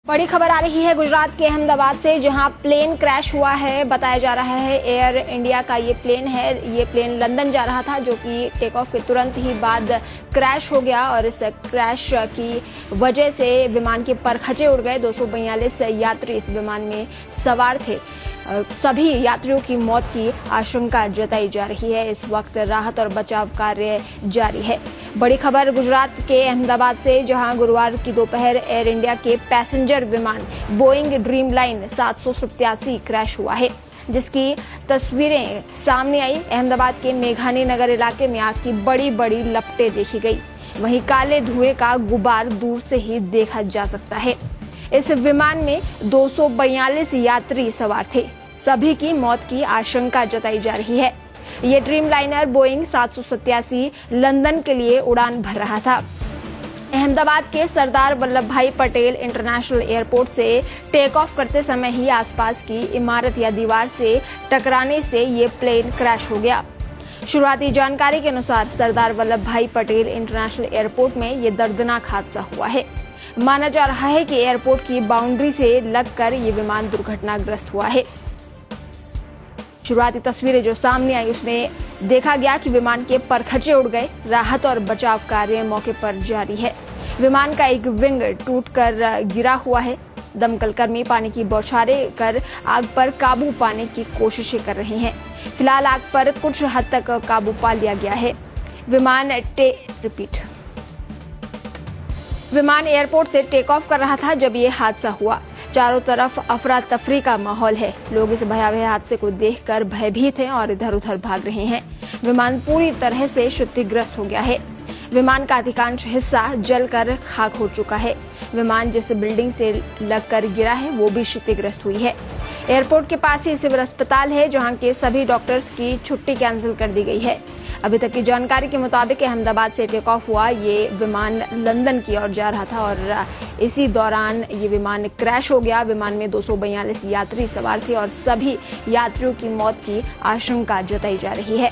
बड़ी खबर आ रही है गुजरात के अहमदाबाद से, जहां प्लेन क्रैश हुआ है। बताया जा रहा है एयर इंडिया का ये प्लेन है। ये प्लेन लंदन जा रहा था, जो कि टेक ऑफ के तुरंत ही बाद क्रैश हो गया और इस क्रैश की वजह से विमान के परखचे उड़ गए। 242 यात्री इस विमान में सवार थे। सभी यात्रियों की मौत की आशंका जताई जा रही है। इस वक्त राहत और बचाव कार्य जारी है। बड़ी खबर गुजरात के अहमदाबाद से, जहां गुरुवार की दोपहर एयर इंडिया के पैसेंजर विमान बोइंग ड्रीमलाइन 787 क्रैश हुआ है, जिसकी तस्वीरें सामने आई। अहमदाबाद के मेघानी नगर इलाके में आग की बड़ी बड़ी लपटें देखी गई। वहीं काले धुएं का गुबार दूर से ही देखा जा सकता है। इस विमान में 242 यात्री सवार थे। सभी की मौत की आशंका जताई जा रही है। ये ड्रीम लाइनर बोइंग 787 लंदन के लिए उड़ान भर रहा था। अहमदाबाद के सरदार वल्लभ भाई पटेल इंटरनेशनल एयरपोर्ट से टेक ऑफ करते समय ही आसपास की इमारत या दीवार से टकराने से ये प्लेन क्रैश हो गया। शुरुआती जानकारी के अनुसार सरदार वल्लभ भाई पटेल इंटरनेशनल एयरपोर्ट में ये दर्दनाक हादसा हुआ है। माना जा रहा है कि एयरपोर्ट की बाउंड्री से लगकर ये विमान दुर्घटनाग्रस्त हुआ है। शुरुआती तस्वीरें जो सामने आई उसमें देखा गया कि विमान के परखचे उड़ गए। राहत और बचाव कार्य मौके पर जारी है। विमान का एक विंग टूटकर गिरा हुआ है। दमकल कर्मी पानी की बौछारें कर आग पर काबू पाने की कोशिशें कर रहे हैं। फिलहाल आग पर कुछ हद तक काबू पा लिया गया है। विमान एयरपोर्ट से टेक ऑफ कर रहा था जब ये हादसा हुआ। चारों तरफ अफरा तफरी का माहौल है। लोग इस भयावह हादसे को देखकर भयभीत हैं और इधर उधर भाग रहे हैं। विमान पूरी तरह से क्षतिग्रस्त हो गया है। विमान का अधिकांश हिस्सा जलकर खाक हो चुका है। विमान जिस बिल्डिंग से लगकर गिरा है वो भी क्षतिग्रस्त हुई है। एयरपोर्ट के पास ही सिविल अस्पताल है, जहां के सभी डॉक्टर्स की छुट्टी कैंसिल कर दी गई है। अभी तक की जानकारी के मुताबिक अहमदाबाद से टेक ऑफ हुआ ये विमान लंदन की ओर जा रहा था और इसी दौरान ये विमान क्रैश हो गया। विमान में 242 यात्री सवार थे और सभी यात्रियों की मौत की आशंका जताई जा रही है।